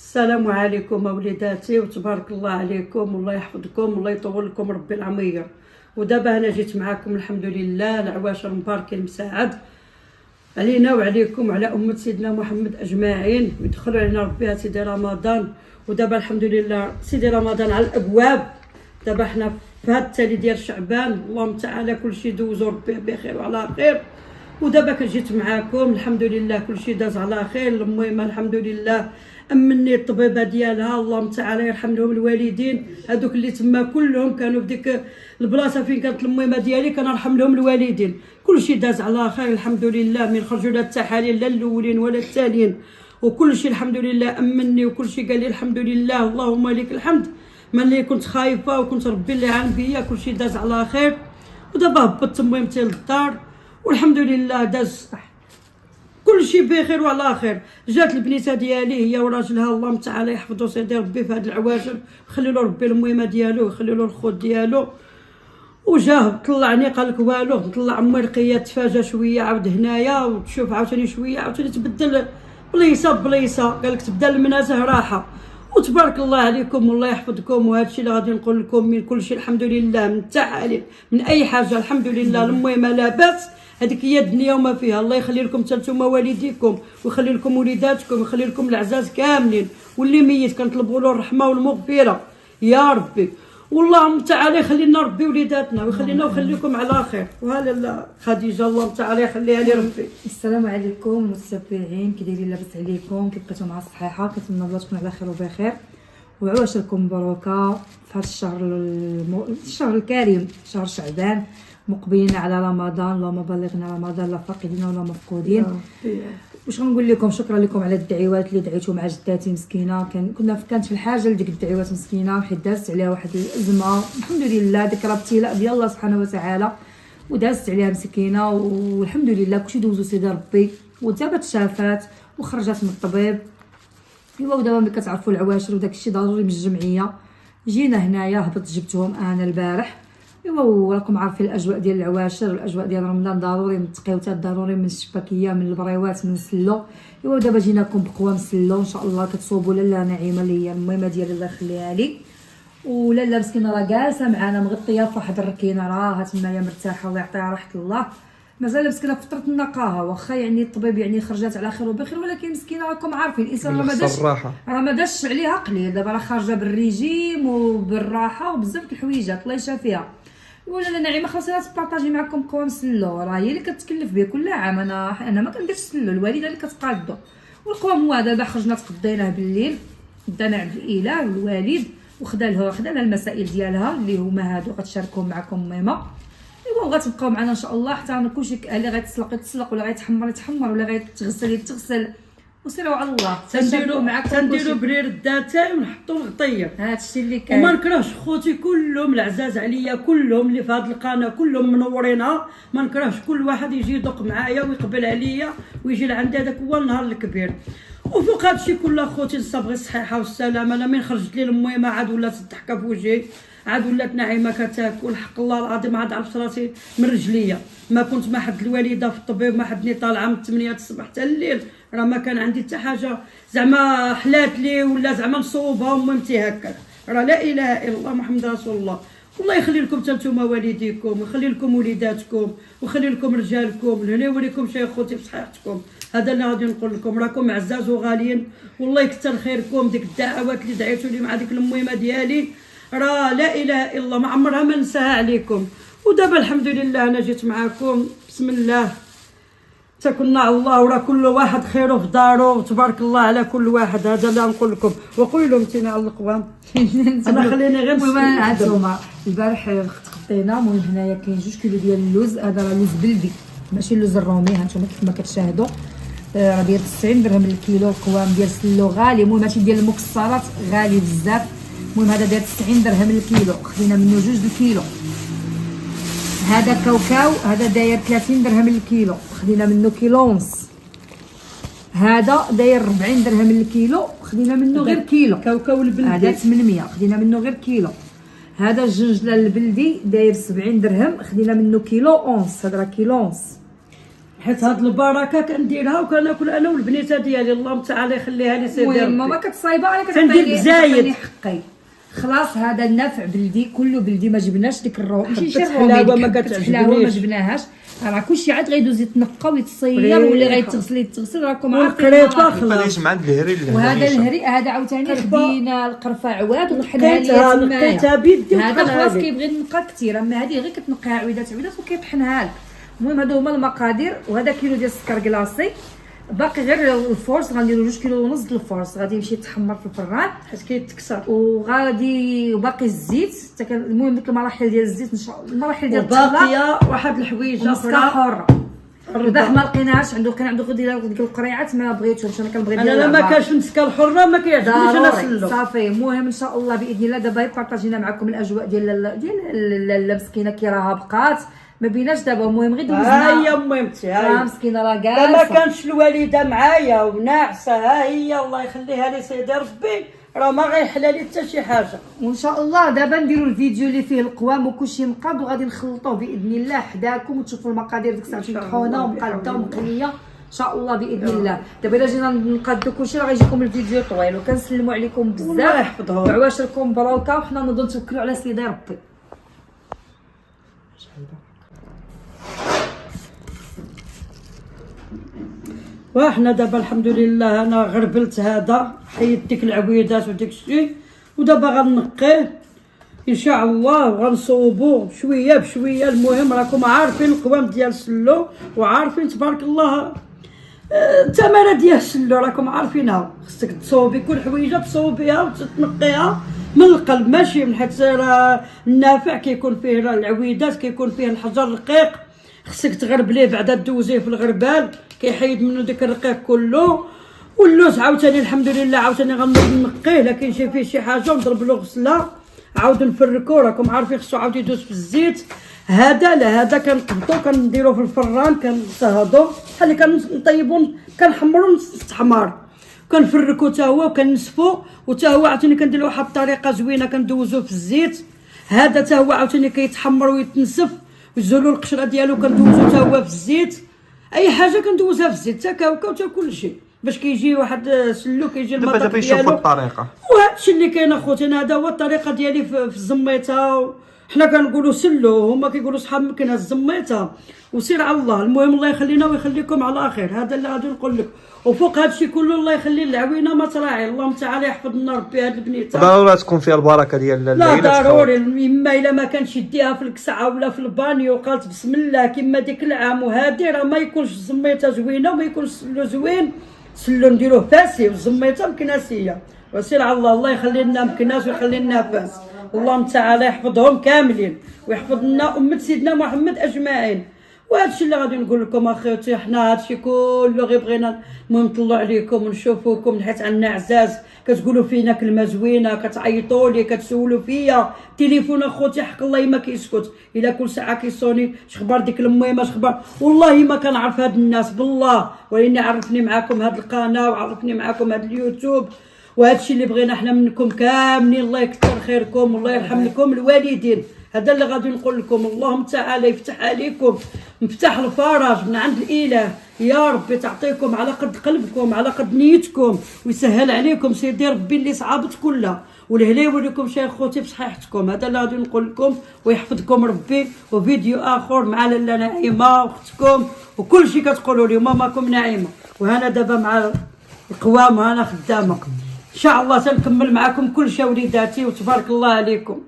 السلام عليكم وليداتي وتبارك الله عليكم والله يحفظكم والله يطول لكم ربي العمير. ودابا انا جيت معكم الحمد لله العواشر مباركين مساعد علينا وعليكم وعلى أمة سيدنا محمد أجمعين ويدخلوا علينا ربي سيدي رمضان. ودابا الحمد لله سيدي رمضان على الأبواب. دابا حنا في هاد التالي ديال شعبان اللهم تعالى كلشي دوزو ربي بخير وعلى خير. ودابا كنجيت معاكم الحمد لله كلشي داز على خير. المهم الحمد لله امني الطبيبه ديالها اللهم تعالى يرحم لهم الوالدين هذوك اللي تما كلهم كانوا في ديك البلاصه فين كانت الميمه ديالي كنرحم لهم الوالدين. كلشي داز على خير الحمد لله، من خرجوا لا التحاليل لا الاولين ولا الثانيين وكلشي الحمد لله امني وكلشي قال لي الحمد لله اللهم لك الحمد. ملي كنت خايفه وكنت ربي اللي عان بيا كلشي داز على خير. ودابا هبطت ميمتي للدار والحمد لله داز كلشي بخير وعلى خير. جات البنيته ديالي هي وراجلها اللهم تعالى يحفظوا سيدي ربي في هاد العواشر ويخلي له ربي الميمه ديالو ويخلي له الخوت ديالو. وجاه طلعني قال لك والو، طلع امي رقيه تفاجا شويه عاود هنايا وتشوف عاوتاني شويه عاوتاني تبدل بليصه بليصه قال لك تبدا المنازه راحه. وتبارك الله عليكم والله يحفظكم. وهذا الشيء اللي غادي نقول لكم من كل شيء الحمد لله، من التعاليم من اي حاجه الحمد لله. المهم لاباس هذيك هي الدنيا وما فيها. الله يخلي لكم نتوما والديكم ويخلي لكم وليداتكم ويخلي لكم العزاز كاملين، واللي ميت كنطلبوا له الرحمه والمغفره يا ربي. والله تعالى يخلي لنا ربي وليداتنا ويخلينا ويخليكم على خير. وهلا خديجه الله تعالى يخليها لي ربي. السلام عليكم المتابعين، كي دايرين؟ لاباس عليكم؟ كي بقيتوا مع الصحيحه؟ كنتمنى الله تكون على خير وبخير وعواشركم مبروكه في هذا الشهر الكريم شهر شعبان، مقبلين على رمضان. اللهم بلغنا رمضان لا فاقدين ولا مفقودين. واش غنقول لكم؟ شكرا لكم على الدعوات اللي دعيتوا مع جداتي مسكينه. كانت في الحاجه لديك الدعوات مسكينه، حيت دازت عليها واحد الازمه الحمد لله ذكرى ابتلاء ديال الله سبحانه وتعالى ودازت عليها مسكينه والحمد لله كلشي دوزو سيدي ربي ودابا تشافات وخرجت من الطبيب. ايوا ودابا ملي كتعرفوا العواشر وداك الشيء ضروري من الجمعيه جينا هنايا هبط جبتهم انا البارح. ايوا راكم عارفين الاجواء ديال العواشر والاجواء ديال رمضان ضروري من التقيوتات ضروري من الشباكيه من البريوات من السلو. ايوا دابا جيناكم بقوام سلو ان شاء الله كتصوبوا لاله نعيمه اللي هي الميمه ديال الله يخليها لي. ولاله مسكينه راه جالسه معنا مغطيه في واحد الركينه راها تمايا مرتاحه الله يعطيها راحه الله. مازال مسكينه في فتره النقاهه واخا يعني الطبيب يعني خرجت على خير وبخير، ولكن مسكينه راكم عارفين الانسان راه ما داش عليها قليل. دابا راه خارجه بالريجيم وبالراحه وبزاف د الحويجات الله يشافيها. ولا نعيمه خاصها تبارطاجي معكم قوام سلو، راه هي اللي كتكلف به كل عام. انا ما كنديرش سلو، الوالده اللي كتقادو. والقوام هو دابا خرجنا تقضيناه بالليل دانا عند الاله والوالد وخدالها المسائل ديالها اللي هما هادو غتشاركهم معكم ميمه. ايوا غتبقاو معنا ان شاء الله حتى كلشي اللي غيتسلق يتسلق ولا غيتحمر يتحمر ولا غيتغسل يتغسل وسيروا على الله. تنديروا برير الداتاي ونحطوا الغطيه. هادشي اللي كاين. وما نكرهش خوتي كلهم العزاز عليا كلهم اللي في هذه القناه كلهم منورينها. ما نكرهش كل واحد يجي يدق معايا ويقبل عليا ويجي لعندي. هذاك هو النهار الكبير. وفوق هادشي كله خوتي صبغي الصحيحه والسلامه. انا من خرجت لي الميمه عاد ولات الضحكه في وجهي، عاد ولات نعيمه كتاكل. حق الله العظيم عاد عرفت راسي من رجليا. ما كنت ما حد الوالده في الطبيب ما حدني طالعه من 8 الصباح حتى الليل. راه ما كان عندي حتى حاجه زعما حلات لي ولا زعما نصوبها وممتي هكا. راه لا اله الا الله محمد رسول الله. والله يخلي لكم نتوما والديكم ويخلي لكم وليداتكم ويخلي لكم رجالكم لهنا يوريكم شي خوتي بصحتكم. هذا اللي غادي نقول لكم. راكم عزاز وغاليين والله يكثر خيركم. ديك الدعوات اللي دعيتوا لي مع ديك الميمه ديالي راه لا اله الا الله ما عمرها ما نساها عليكم. ودابا الحمد لله انا جيت معكم بسم الله تكلنا الله وراه كل واحد خيره في داره وتبارك الله على كل واحد. هذا اللي نقول لكم. وقولوا متينا على القوام انا خليني غير نسمع. البارح تخطينا. المهم هنايا كاين 2 كيلو ديال اللوز. هذا راه لوز بلدي ماشي اللوز الرومي. هانتوما كيف ما كتشاهدوا راه داير 90 درهم للكيلو. القوام ديال سلو غالي. المهم هادشي ديال المكسرات غالي بزاف. المهم هذا داير 90 درهم للكيلو. خدينا منه 2 الكيلو. هذا كاوكاو هذا داير 30 درهم للكيلو. خدينا منه كيلو ونص. هذا داير 40 درهم للكيلو. خدينا منه غير كيلو. كاوكاو البلدي هذا 800 خدينا منه غير كيلو. هذا الجنجله البلدي داير 70 درهم. خدينا منه كيلو ونص. هذا راه كيلو ونص. حيت هاد البركه كنديرها وكناكل انا والبنيته ديالي، اللهم تعالى يخليها لي سيدي المهم ربي. ماما كتصايبه انا تندير بزايد. حقي خلاص. هذا النفع بلدي كله بلدي، ما جبناش ديك ماشي شي الحلاوة ما كتعجبنيش. ما جبناهاش. راه كلشي عاد غيدوز يتنقى ويتصير واللي غيتغسل يتغسل. راكم عارفين والقريفه خلاص. ليش مع الهري وهذا الهري هذا عاوتاني خدينا القرفه عواد وطحناها لقيتها ليا بيدي هذا خلاص لي. كيبغي ينقى كثير. اما هذه غير كتنقيها عويدات وكيطحنها لك. المهم هادو هما المقادير. وهذا كيلو ديال السكر كلاصي، باقي غير الفورس غنديرو 2 كيلو ونص ديال الفورس، غادي يمشي يتحمر في الفران حيت كيتكسر. وغادي وباقي الزيت المهم مثل المراحل ديال الزيت ان شاء الله، المراحل ديال باقيه واحد الحويجه مسكه حره. ربح ما لقيناهاش كان عنده غير ديك القريعات ما بغيتهمش. انا كنبغي ديال انا ما كانش المسكه الحره ما كيعجبنيش انا سلو صافي. المهم ان شاء الله باذن الله دابا بارطاجينا معكم الاجواء ديال مسكينه كي راها بقات ما بيناش دابا. المهم غير دوزنا ها هي مهمتي. ها مسكينه راه ما جالسه كانش الوالده معايا وناعسه. ها هي الله يخليها لي سيدي ربي، راه ما غيحلى لي حتى شي حاجه. وان شاء الله دابا نديروا الفيديو اللي فيه القوام وكلشي مقاد وغادي نخلطوه باذن الله حداكم وتشوفوا المقادير ديك الساعه مطحونه ومقاده ومقليه ان شاء الله باذن الله. دابا الا جينا نقادو كلشي راه غيجيكم الفيديو طويل. وكنسلموا عليكم الله بزاف يحفظهم. وعواشركم مبروكه وحنا نظن توكلوا على سيدي ربي. وحنا دابا الحمد لله انا غربلت هذا، حيدت ديك العويدات وديك الشيء، ودابا غنقيه ان شاء الله وغنصوبو شويه بشويه. المهم راكم عارفين القوام ديال السلو وعارفين تبارك الله الثمره ديال السلو راكم عارفينها. خصك تصوبي كل حويجه تصوبيها وتنقيها من القلب، ماشي من حيت النافع كيكون فيه العويدات كيكون فيه الحجر رقيق، خصك تغربليه بعدا دوزيه في الغربال كيحيد منه ديك الرقيق كله. واللوز عاوتاني الحمد لله عاوتاني غنقيه، لكن شي فيه شي حاجه ونضرب له غسله عاود نفركو. راكم عارفين خصو عاود يدوز في الزيت. هذا لا هذا كنقبطو كنديرو في الفران كنصهدو بحال كنطيبو كنحمرو نستحمر كنفركو تا هو وكنسفو. وتا هو عاوتاني كندير واحد الطريقه زوينه كندوزو في الزيت. هذا تا هو عاوتاني كيتحمر ويتنسف ويزولو القشره ديالو كندوزو تا هو في الزيت. اي حاجه كندوزها في الزيت تا كاوكا وتا كلشي باش كيجي واحد سلو كيجي المطق دابا يشوفوا ديالو. الطريقه وهادشي اللي كاين اخوتي. هذا هو الطريقه ديالي في الزميته. حنا كنقولوا سلو هما كيقولوا صحاب مكنه الزميته وسير على الله. المهم الله يخلينا ويخليكم على خير. هذا اللي غادي نقول لك. وفوق هادشي كله الله يخلي العوينه ما تراعي. اللهم تعالى يحفظ لنا ربي هاد البنيته. ضروري تكون فيها البركه ديال لا ضروري. اما الا ما كانش يديها في الكسعه ولا في البانيو وقالت بسم الله كما ديك العام وهادي راه ما يكونش الزميته زوينه وما يكونش السلو زوين. سلو نديروه فاسي والزميته مكناسيه. وسير على الله. الله يخلي لنا مكناس ويخلي لنا فاس. اللهم تعالى يحفظهم كاملين ويحفظ لنا امه سيدنا محمد اجمعين. وهذا الشيء اللي غادي نقول لكم اخوتي. حنا هذا الشيء كله غير بغينا المهم نطلعوا عليكم ونشوفوكم حيت عندنا عزاز كتقولوا فينا كلمه زوينه كتعيطوا لي كتسولوا فيا. تليفون اخوتي حق الله ما كيسكت. الا كل ساعه كيصوني شخبار ديك المهم شخبار. والله ما كنعرف هاد الناس بالله، ولاني عرفني معكم هاد القناه وعرفني معكم هاد اليوتيوب. وهذا الشيء اللي بغينا حنا منكم كاملين. الله يكثر خيركم والله يرحم لكم الوالدين. هذا اللي غادي نقول لكم. اللهم تعالى يفتح عليكم مفتاح الفرج من عند الاله يا ربي. تعطيكم على قد قلبكم على قد نيتكم ويسهل عليكم سيدي ربي اللي صعبت كلها. والهلا يوريكم شي خوتي بصحيحتكم. هذا اللي غادي نقول لكم ويحفظكم ربي. وفيديو اخر مع لاله نعيمه واختكم وكل شيء كتقولوا لي ماماكم نعيمه. وهنا دابا مع القوام وانا خدامه ان شاء الله تنكمل معكم كل شيء وليداتي وتبارك الله عليكم.